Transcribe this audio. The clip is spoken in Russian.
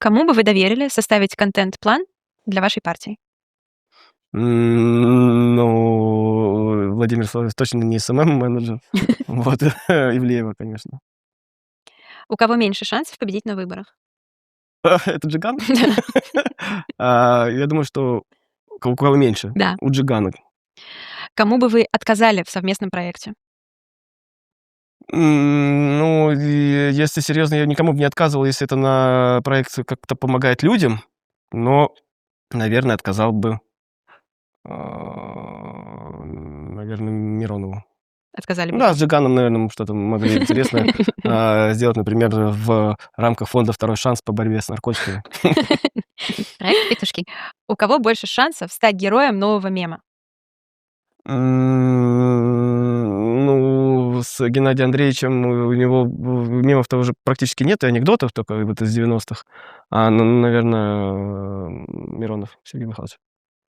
Кому бы вы доверили составить контент-план для вашей партии? Ну, Владимир Соловьев точно не СММ-менеджер. Вот, Ивлеева, конечно. У кого меньше шансов победить на выборах? Это Джиган? Я думаю, что у кого меньше? Да. У Джигана. Кому бы вы отказали в совместном проекте? Ну, если серьезно, я никому бы не отказывал, если это на проект как-то помогает людям, но, наверное, отказал бы, наверное, Миронову. Отказали бы. Да, с Джиганом, наверное, мы что-то могли интересное сделать, например, в рамках фонда «Второй шанс» по борьбе с наркотиками. Проект "Петушки". У кого больше шансов стать героем нового мема? Ну, с Геннадием Андреевичем у него мемов-то уже практически нет, и анекдотов только вот из 90-х. Наверное, Миронов Сергей Михайлович.